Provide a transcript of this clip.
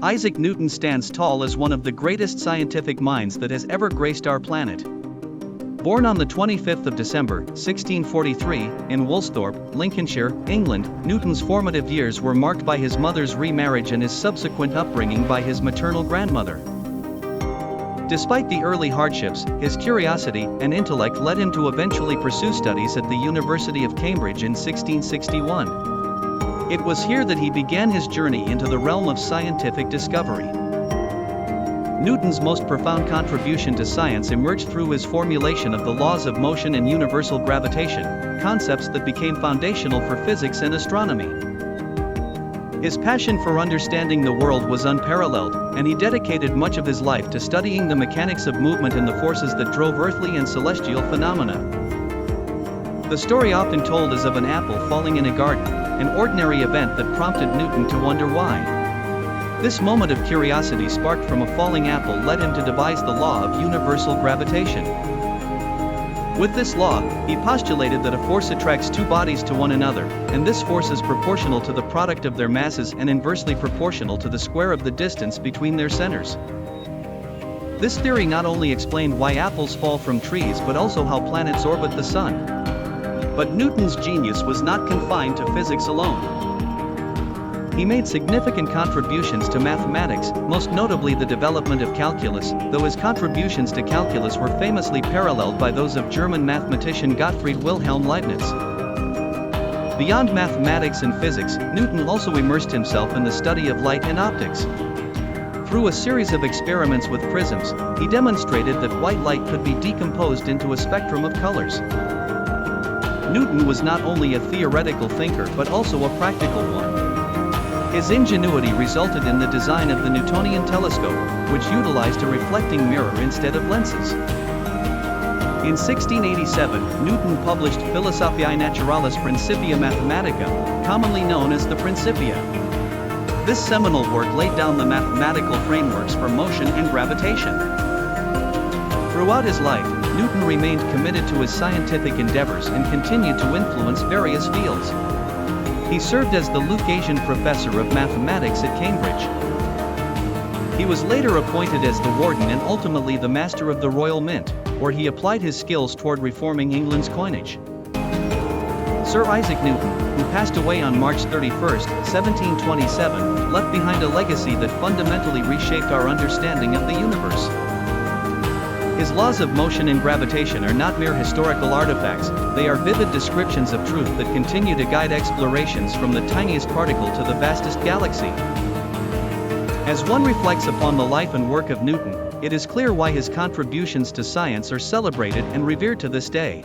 Isaac Newton stands tall as one of the greatest scientific minds that has ever graced our planet. Born on the 25th of December, 1643, in Woolsthorpe, Lincolnshire, England, Newton's formative years were marked by his mother's remarriage and his subsequent upbringing by his maternal grandmother. Despite the early hardships, his curiosity and intellect led him to eventually pursue studies at the University of Cambridge in 1661. It was here that he began his journey into the realm of scientific discovery. Newton's most profound contribution to science emerged through his formulation of the laws of motion and universal gravitation, concepts that became foundational for physics and astronomy. His passion for understanding the world was unparalleled, and he dedicated much of his life to studying the mechanics of movement and the forces that drove earthly and celestial phenomena. The story often told is of an apple falling in a garden, an ordinary event that prompted Newton to wonder why. This moment of curiosity sparked from a falling apple led him to devise the law of universal gravitation. With this law, he postulated that a force attracts two bodies to one another, and this force is proportional to the product of their masses and inversely proportional to the square of the distance between their centers. This theory not only explained why apples fall from trees but also how planets orbit the sun. But Newton's genius was not confined to physics alone. He made significant contributions to mathematics, most notably the development of calculus, though his contributions to calculus were famously paralleled by those of German mathematician Gottfried Wilhelm Leibniz. Beyond mathematics and physics, Newton also immersed himself in the study of light and optics. Through a series of experiments with prisms, he demonstrated that white light could be decomposed into a spectrum of colors. Newton was not only a theoretical thinker but also a practical one. His ingenuity resulted in the design of the Newtonian telescope, which utilized a reflecting mirror instead of lenses. In 1687, Newton published Philosophiae Naturalis Principia Mathematica, commonly known as the Principia. This seminal work laid down the mathematical frameworks for motion and gravitation. Throughout his life, Newton remained committed to his scientific endeavors and continued to influence various fields. He served as the Lucasian Professor of Mathematics at Cambridge. He was later appointed as the Warden and ultimately the Master of the Royal Mint, where he applied his skills toward reforming England's coinage. Sir Isaac Newton, who passed away on March 31, 1727, left behind a legacy that fundamentally reshaped our understanding of the universe. His laws of motion and gravitation are not mere historical artifacts, they are vivid descriptions of truth that continue to guide explorations from the tiniest particle to the vastest galaxy. As one reflects upon the life and work of Newton, it is clear why his contributions to science are celebrated and revered to this day.